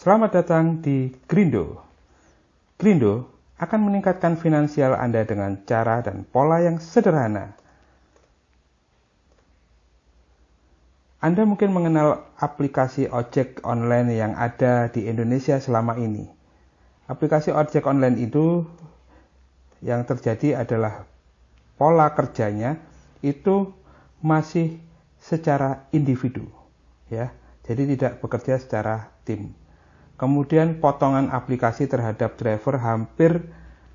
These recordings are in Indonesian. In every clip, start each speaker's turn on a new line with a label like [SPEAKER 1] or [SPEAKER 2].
[SPEAKER 1] Selamat datang di Grindo. Grindo akan meningkatkan finansial Anda dengan cara dan pola yang sederhana. Anda mungkin mengenal aplikasi ojek online yang ada di Indonesia selama ini. Aplikasi ojek online itu yang terjadi adalah pola kerjanya itu masih secara individu, ya. Jadi tidak bekerja secara tim. Kemudian potongan aplikasi terhadap driver hampir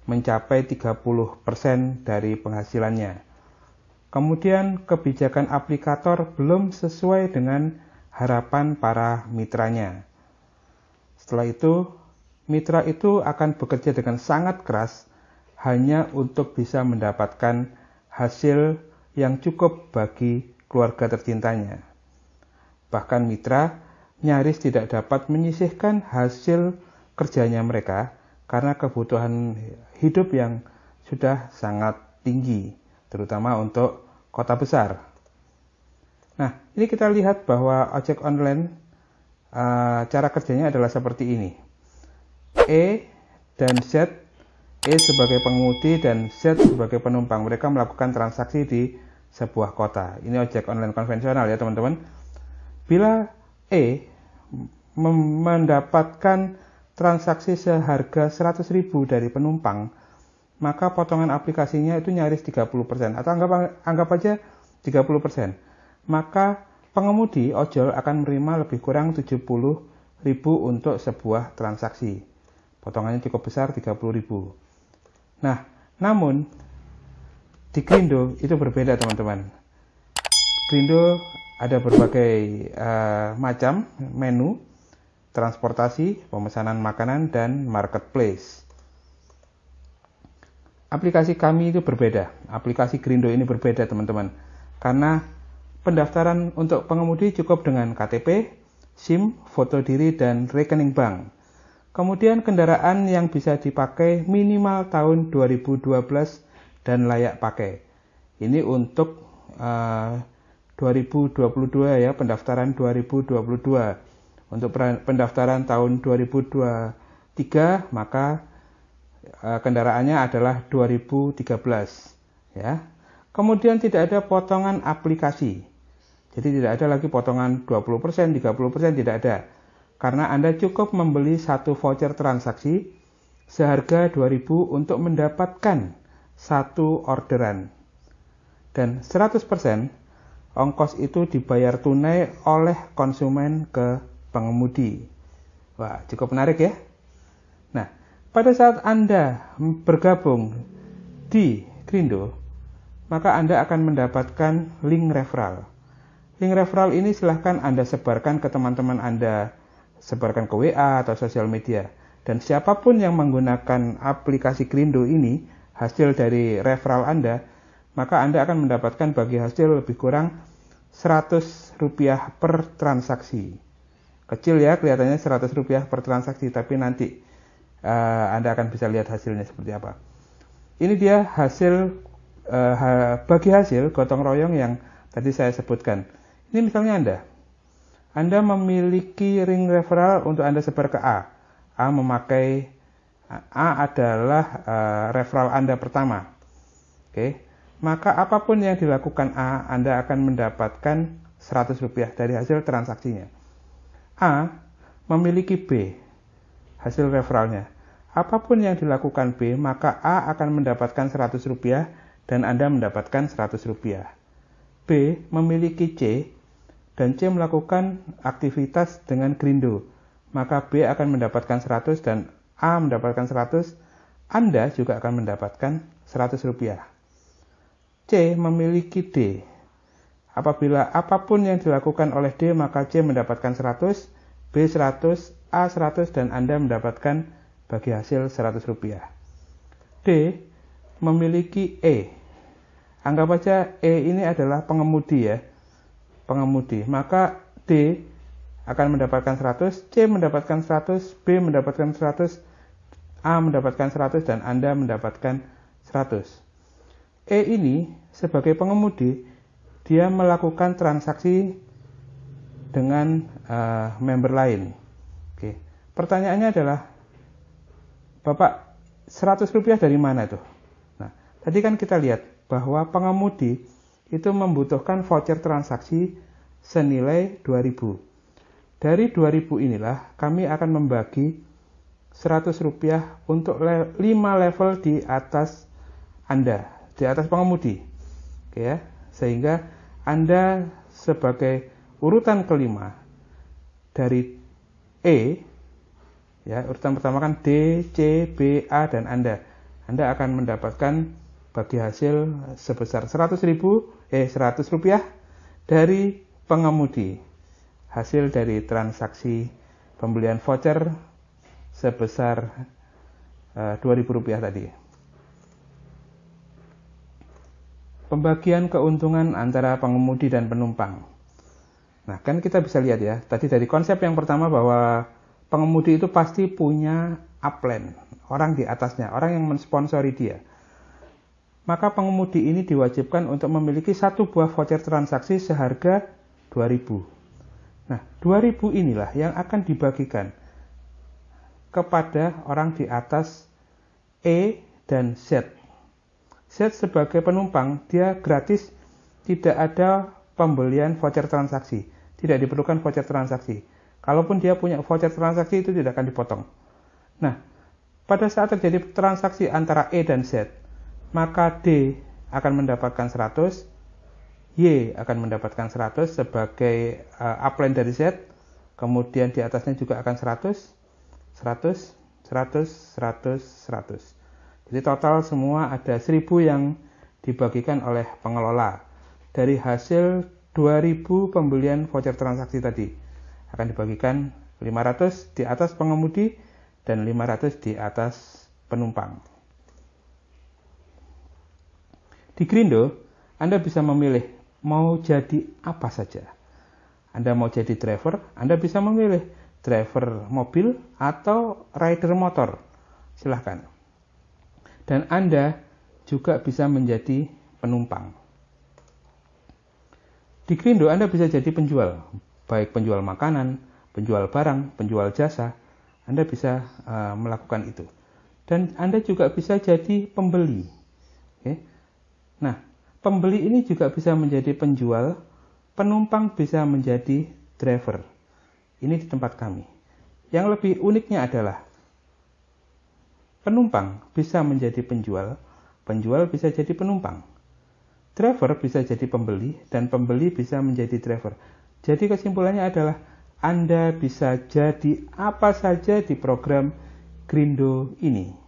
[SPEAKER 1] mencapai 30% dari penghasilannya. Kemudian kebijakan aplikator belum sesuai dengan harapan para mitranya. Setelah itu, mitra itu akan bekerja dengan sangat keras hanya untuk bisa mendapatkan hasil yang cukup bagi keluarga tercintanya. Bahkan mitra nyaris tidak dapat menyisihkan hasil kerjanya mereka karena kebutuhan hidup yang sudah sangat tinggi, terutama untuk kota besar. Nah, ini kita lihat bahwa ojek online cara kerjanya adalah seperti ini. E dan Z, E sebagai pengemudi dan Z sebagai penumpang. Mereka melakukan transaksi di sebuah kota. Ini ojek online konvensional ya teman-teman. Bila E mendapatkan transaksi seharga 100.000 dari penumpang, maka potongan aplikasinya itu nyaris 30%, atau anggap aja 30%. Maka pengemudi ojol akan menerima lebih kurang 70.000 untuk sebuah transaksi. Potongannya cukup besar, 30.000. Nah, namun di Grindo itu berbeda teman-teman. Grindo ada berbagai macam menu, transportasi, pemesanan makanan, dan marketplace. Aplikasi kami itu berbeda. Aplikasi Grindo ini berbeda teman-teman. Karena pendaftaran untuk pengemudi cukup dengan KTP, SIM, foto diri, dan rekening bank. Kemudian kendaraan yang bisa dipakai minimal tahun 2012 dan layak pakai. Ini untuk 2022 ya, pendaftaran 2022. Untuk pendaftaran tahun 2023 maka kendaraannya adalah 2013 ya. Kemudian tidak ada potongan aplikasi. Jadi tidak ada lagi potongan 20%, 30% tidak ada. Karena Anda cukup membeli satu voucher transaksi seharga 2.000 untuk mendapatkan satu orderan. Dan 100% ongkos itu dibayar tunai oleh konsumen ke pengemudi. Wah, cukup menarik ya. Nah, pada saat Anda bergabung di Grindo, maka Anda akan mendapatkan link referral. Link referral ini silahkan Anda sebarkan ke teman-teman Anda, sebarkan ke WA atau sosial media. Dan siapapun yang menggunakan aplikasi Grindo ini, hasil dari referral Anda, maka Anda akan mendapatkan bagi hasil lebih kurang Rp100 per transaksi. Kecil ya, kelihatannya Rp100 per transaksi, tapi nanti Anda akan bisa lihat hasilnya seperti apa. Ini dia hasil, bagi hasil gotong royong yang tadi saya sebutkan. Ini misalnya Anda memiliki ring referral untuk Anda sebar ke A. A adalah referral Anda pertama. Oke. Maka apapun yang dilakukan A, Anda akan mendapatkan Rp100 dari hasil transaksinya. A memiliki B, hasil referralnya. Apapun yang dilakukan B, maka A akan mendapatkan Rp100 dan Anda mendapatkan Rp100. B memiliki C, dan C melakukan aktivitas dengan Grindo, maka B akan mendapatkan 100 dan A mendapatkan 100, Anda juga akan mendapatkan Rp100. C memiliki D. Apabila apapun yang dilakukan oleh D, maka C mendapatkan 100, B 100, A 100, dan Anda mendapatkan bagi hasil Rp100. D memiliki E. Anggap saja E ini adalah pengemudi ya. Pengemudi. Maka D akan mendapatkan 100, C mendapatkan 100, B mendapatkan 100, A mendapatkan 100, dan Anda mendapatkan 100. E ini sebagai pengemudi, dia melakukan transaksi dengan member lain. Oke. pertanyaannya adalah, Bapak, 100 rupiah dari mana tuh? Nah, tadi kan kita lihat bahwa pengemudi itu membutuhkan voucher transaksi senilai 2.000. Dari 2.000 inilah kami akan membagi 100 rupiah untuk 5 level di atas Anda, di atas pengemudi. Oke ya, sehingga Anda sebagai urutan kelima dari E, ya, urutan pertama kan D, C, B, A, dan Anda akan mendapatkan bagi hasil sebesar 100 rupiah dari pengemudi, hasil dari transaksi pembelian voucher sebesar 2.000 rupiah tadi. Pembagian keuntungan antara pengemudi dan penumpang. Nah, kan kita bisa lihat ya, tadi dari konsep yang pertama bahwa pengemudi itu pasti punya upline, orang di atasnya, orang yang mensponsori dia. Maka pengemudi ini diwajibkan untuk memiliki satu buah voucher transaksi seharga 2.000. Nah, 2.000 inilah yang akan dibagikan kepada orang di atas E dan Z. Z sebagai penumpang, dia gratis, tidak ada pembelian voucher transaksi, tidak diperlukan voucher transaksi. Kalaupun dia punya voucher transaksi, itu tidak akan dipotong. Nah, pada saat terjadi transaksi antara E dan Z, maka D akan mendapatkan 100, Y akan mendapatkan 100 sebagai upline dari Z, kemudian di atasnya juga akan 100, 100, 100, 100, 100. Jadi total semua ada 1.000 yang dibagikan oleh pengelola. Dari hasil 2.000 pembelian voucher transaksi tadi, akan dibagikan 500 di atas pengemudi dan 500 di atas penumpang. Di Grindo, Anda bisa memilih mau jadi apa saja. Anda mau jadi driver, Anda bisa memilih driver mobil atau rider motor. Silahkan. Dan Anda juga bisa menjadi penumpang. Di Grindo Anda bisa jadi penjual, baik penjual makanan, penjual barang, penjual jasa, Anda bisa melakukan itu. Dan Anda juga bisa jadi pembeli. Oke. Nah, pembeli ini juga bisa menjadi penjual, penumpang bisa menjadi driver. Ini di tempat kami. Yang lebih uniknya adalah penumpang bisa menjadi penjual, penjual bisa jadi penumpang. Driver bisa jadi pembeli, dan pembeli bisa menjadi driver. Jadi kesimpulannya adalah Anda bisa jadi apa saja di program Grindo ini.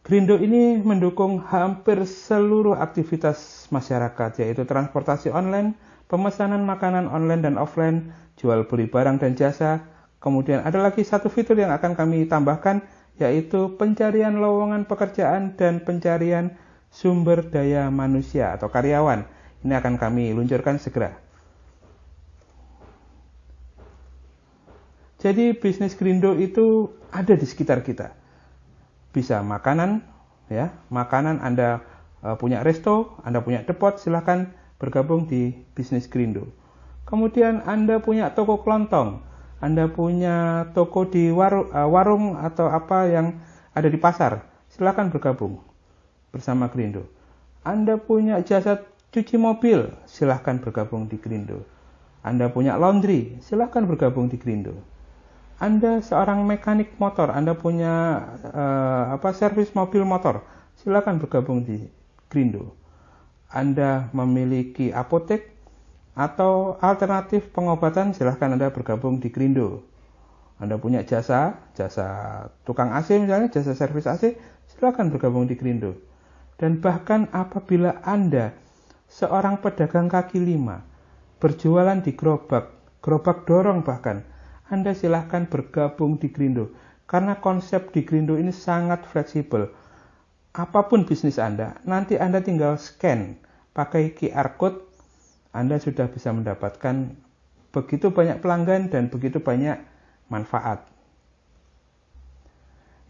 [SPEAKER 1] Grindo ini mendukung hampir seluruh aktivitas masyarakat, yaitu transportasi online, pemesanan makanan online dan offline, jual beli barang dan jasa. Kemudian ada lagi satu fitur yang akan kami tambahkan, yaitu pencarian lowongan pekerjaan dan pencarian sumber daya manusia atau karyawan. Ini akan kami luncurkan segera. Jadi bisnis Grindo itu ada di sekitar kita. Bisa makanan, ya, makanan Anda punya resto, Anda punya depot, silahkan bergabung di bisnis Grindo. Kemudian Anda punya toko kelontong, Anda punya toko di warung atau apa yang ada di pasar, silakan bergabung bersama Grindo. Anda punya jasa cuci mobil, silakan bergabung di Grindo. Anda punya laundry, silakan bergabung di Grindo. Anda seorang mekanik motor, Anda punya servis mobil motor, silakan bergabung di Grindo. Anda memiliki apotek atau alternatif pengobatan, silahkan Anda bergabung di Grindo. Anda punya jasa tukang AC misalnya, jasa servis AC, silahkan bergabung di Grindo. Dan bahkan apabila Anda seorang pedagang kaki lima, berjualan di gerobak dorong bahkan, Anda silahkan bergabung di Grindo. Karena konsep di Grindo ini sangat fleksibel. Apapun bisnis Anda, nanti Anda tinggal scan pakai QR Code, Anda sudah bisa mendapatkan begitu banyak pelanggan dan begitu banyak manfaat.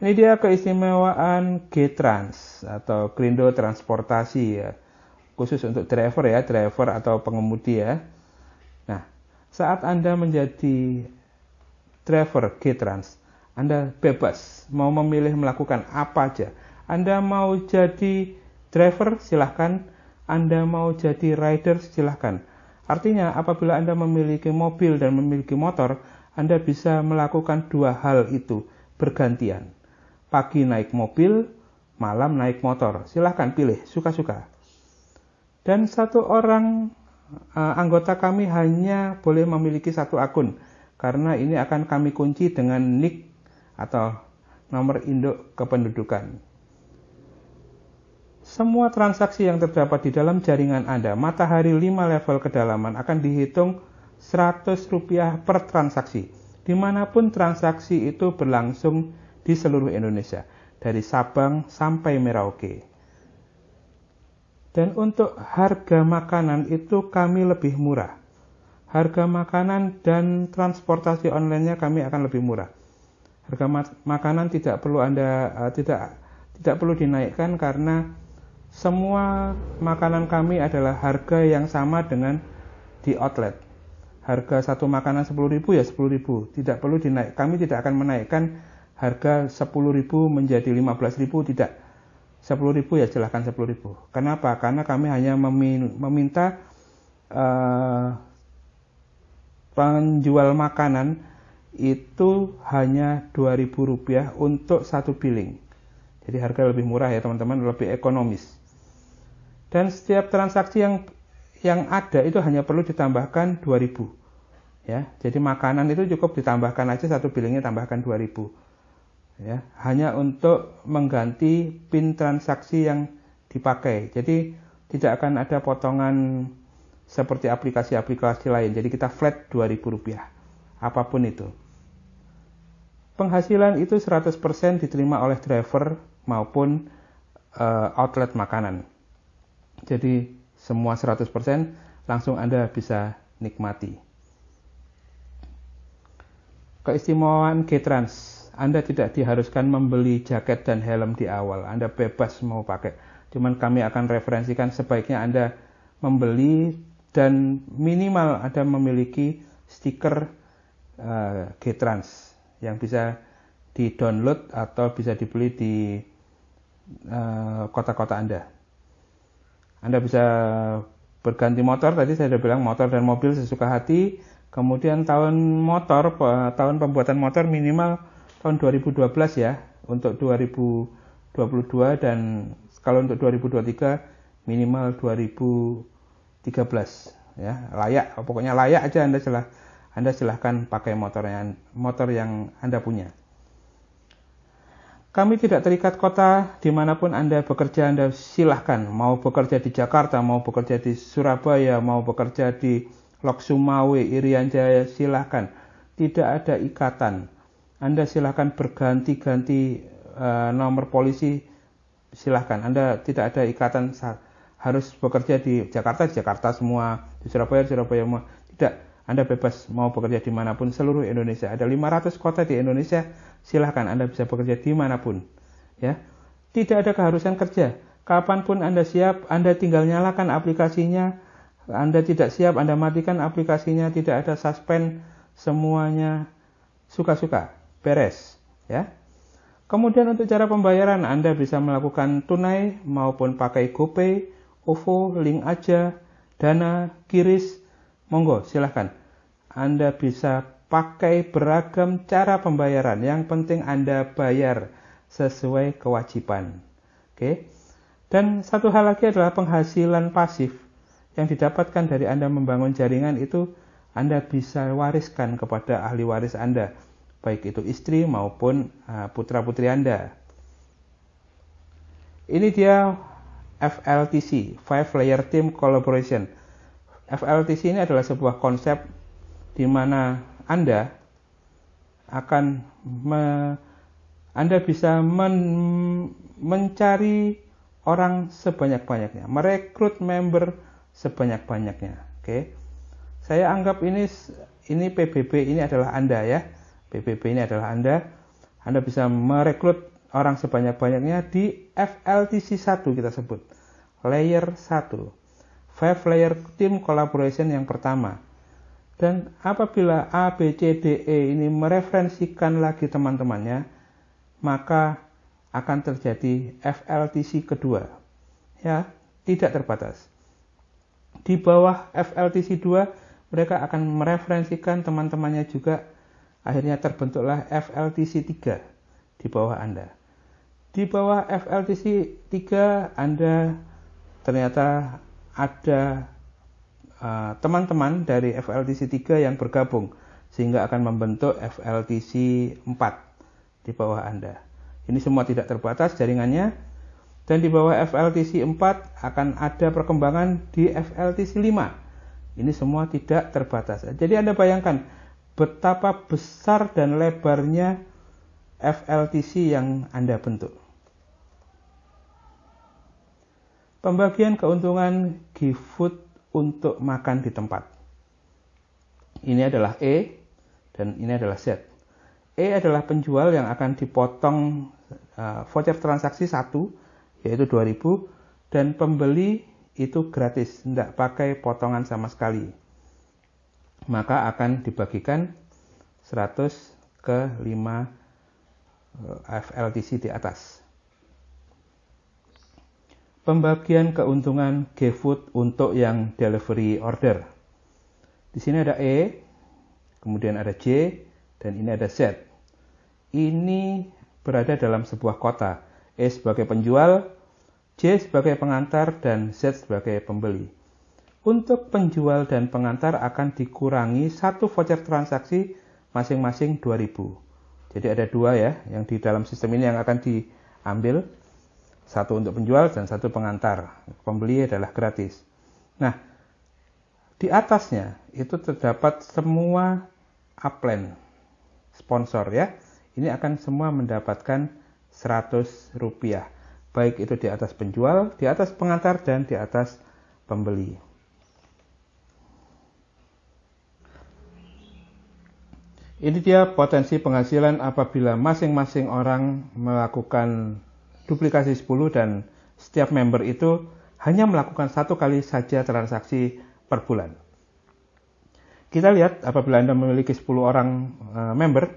[SPEAKER 1] Ini dia keistimewaan G-Trans atau Grindo Transportasi ya. Khusus untuk driver atau pengemudi ya. Nah, Saat Anda menjadi driver K-Trans, Anda bebas mau memilih melakukan apa aja. Anda mau jadi driver, silahkan. Anda mau jadi rider, silahkan. Artinya apabila Anda memiliki mobil dan memiliki motor, Anda bisa melakukan dua hal itu bergantian. Pagi naik mobil, malam naik motor. Silahkan pilih, suka-suka. Dan satu orang anggota kami hanya boleh memiliki satu akun, karena ini akan kami kunci dengan NIK atau nomor induk kependudukan. Semua transaksi yang terdapat di dalam jaringan Anda, matahari 5 level kedalaman, akan dihitung Rp100 per transaksi, dimanapun transaksi itu berlangsung di seluruh Indonesia, dari Sabang sampai Merauke. Dan untuk harga makanan itu kami lebih murah. Harga makanan dan transportasi online-nya kami akan lebih murah. Harga makanan tidak perlu tidak perlu dinaikkan karena semua makanan kami adalah harga yang sama dengan di outlet. Harga satu makanan 10.000 ya 10.000, tidak perlu dinaik. Kami tidak akan menaikkan harga 10.000 menjadi 15.000, tidak. 10.000 ya silahkan 10.000. Kenapa? Karena kami hanya meminta penjual makanan itu hanya Rp2.000 untuk satu billing. Jadi harga lebih murah ya teman-teman, lebih ekonomis. Dan setiap transaksi yang ada itu hanya perlu ditambahkan 2.000. Ya, jadi makanan itu cukup ditambahkan aja satu billingnya tambahkan 2.000. Ya, hanya untuk mengganti PIN transaksi yang dipakai. Jadi tidak akan ada potongan seperti aplikasi-aplikasi lain. Jadi kita flat Rp2.000, apapun itu. Penghasilan itu 100% diterima oleh driver maupun outlet makanan. Jadi semua 100% langsung Anda bisa nikmati. Keistimewaan K-Trans, Anda tidak diharuskan membeli jaket dan helm di awal. Anda bebas mau pakai. Cuman kami akan referensikan sebaiknya Anda membeli dan minimal Anda memiliki stiker K-Trans yang bisa di-download atau bisa dibeli di kota-kota Anda. Anda bisa berganti motor, tadi saya sudah bilang motor dan mobil sesuka hati. Kemudian tahun pembuatan motor minimal tahun 2012 ya, untuk 2022, dan kalau untuk 2023 minimal 2013 ya. Layak, pokoknya layak aja Anda silahkan pakai motor yang Anda punya. Kami tidak terikat kota, dimanapun Anda bekerja Anda silahkan. Mau bekerja di Jakarta, mau bekerja di Surabaya, mau bekerja di Lok Sumawe, Irian Jaya, silahkan. Tidak ada ikatan. Anda silahkan berganti-ganti nomor polisi, silahkan. Anda tidak ada ikatan harus bekerja di Jakarta semua, di Surabaya semua. Tidak. Anda bebas mau bekerja dimanapun seluruh Indonesia. Ada 500 kota di Indonesia, silahkan Anda bisa bekerja dimanapun. Ya, tidak ada keharusan kerja. Kapanpun Anda siap, Anda tinggal nyalakan aplikasinya. Anda tidak siap, Anda matikan aplikasinya. Tidak ada suspend, semuanya suka-suka, beres. Ya. Kemudian untuk cara pembayaran, Anda bisa melakukan tunai maupun pakai GoPay, OVO, Link Aja, Dana, Kiris. Monggo, silahkan. Anda bisa pakai beragam cara pembayaran. Yang penting Anda bayar sesuai kewajiban. Oke. Dan satu hal lagi adalah penghasilan pasif yang didapatkan dari Anda membangun jaringan itu Anda bisa wariskan kepada ahli waris Anda, baik itu istri maupun putra-putri Anda. Ini dia FLTC, Five Layer Team Collaboration. FLTC ini adalah sebuah konsep di mana Anda bisa mencari orang sebanyak-banyaknya, merekrut member sebanyak-banyaknya. Oke. Saya anggap ini PBB ini adalah Anda ya. PBB ini adalah Anda. Anda bisa merekrut orang sebanyak-banyaknya di FLTC 1 kita sebut. Layer 1. Five Layer Team Collaboration yang pertama. Dan apabila A, B, C, D, E ini mereferensikan lagi teman-temannya, maka akan terjadi FLTC kedua. Ya, tidak terbatas. Di bawah FLTC 2, mereka akan mereferensikan teman-temannya juga. Akhirnya terbentuklah FLTC 3 di bawah Anda. Di bawah FLTC 3, Anda ternyata ada teman-teman dari FLTC 3 yang bergabung sehingga akan membentuk FLTC 4 di bawah Anda. Ini semua tidak terbatas jaringannya, dan di bawah FLTC 4 akan ada perkembangan di FLTC 5. Ini semua tidak terbatas. Jadi Anda bayangkan betapa besar dan lebarnya FLTC yang Anda bentuk. Pembagian keuntungan GoFood untuk makan di tempat. Ini adalah E dan ini adalah Z. E adalah penjual yang akan dipotong voucher transaksi 1, yaitu 2.000, dan pembeli itu gratis, tidak pakai potongan sama sekali. Maka akan dibagikan 100 ke 5 FLTC di atas. Pembagian keuntungan GoFood untuk yang delivery order. Di sini ada E, kemudian ada J, dan ini ada Z. Ini berada dalam sebuah kota. E sebagai penjual, J sebagai pengantar, dan Z sebagai pembeli. Untuk penjual dan pengantar akan dikurangi satu voucher transaksi masing-masing 2.000. Jadi ada dua ya, yang di dalam sistem ini yang akan diambil. Satu untuk penjual dan satu pengantar. Pembeli adalah gratis. Nah, di atasnya itu terdapat semua upline sponsor ya. Ini akan semua mendapatkan Rp100. Baik itu di atas penjual, di atas pengantar, dan di atas pembeli. Ini dia potensi penghasilan apabila masing-masing orang melakukan duplikasi 10 dan setiap member itu hanya melakukan satu kali saja transaksi per bulan. Kita lihat apabila Anda memiliki 10 orang member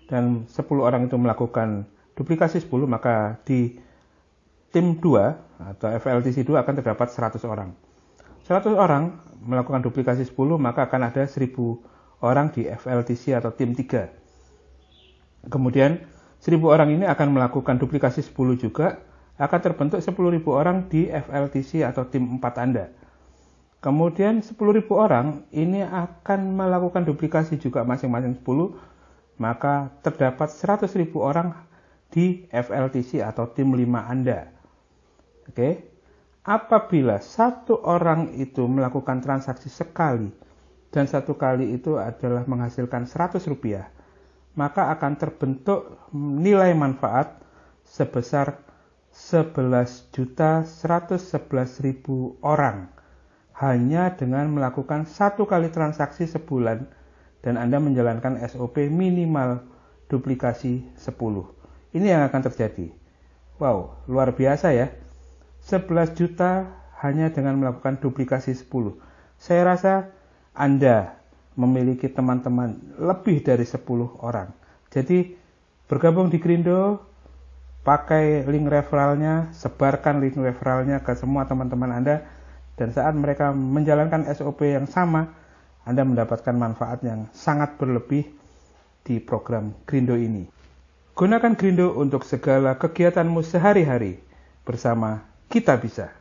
[SPEAKER 1] dan 10 orang itu melakukan duplikasi 10, maka di tim 2 atau FLTC 2 akan terdapat 100 orang. 100 orang melakukan duplikasi 10, maka akan ada 1.000 orang di FLTC atau tim 3. Kemudian 1.000 orang ini akan melakukan duplikasi 10 juga, akan terbentuk 10.000 orang di FLTC atau tim 4 Anda. Kemudian 10.000 orang ini akan melakukan duplikasi juga masing-masing 10, maka terdapat 100.000 orang di FLTC atau tim 5 Anda. Oke. Apabila satu orang itu melakukan transaksi sekali, dan satu kali itu adalah menghasilkan Rp100, maka akan terbentuk nilai manfaat sebesar 11.111.000 orang hanya dengan melakukan satu kali transaksi sebulan dan Anda menjalankan SOP minimal duplikasi 10. Ini yang akan terjadi. Wow, luar biasa ya. 11 juta hanya dengan melakukan duplikasi 10. Saya rasa Anda memiliki teman-teman lebih dari 10 orang. Jadi bergabung di Grindo, pakai link referralnya, sebarkan link referralnya ke semua teman-teman Anda, dan saat mereka menjalankan SOP yang sama, Anda mendapatkan manfaat yang sangat berlebih di program Grindo ini. Gunakan Grindo untuk segala kegiatanmu sehari-hari bersama Kita Bisa.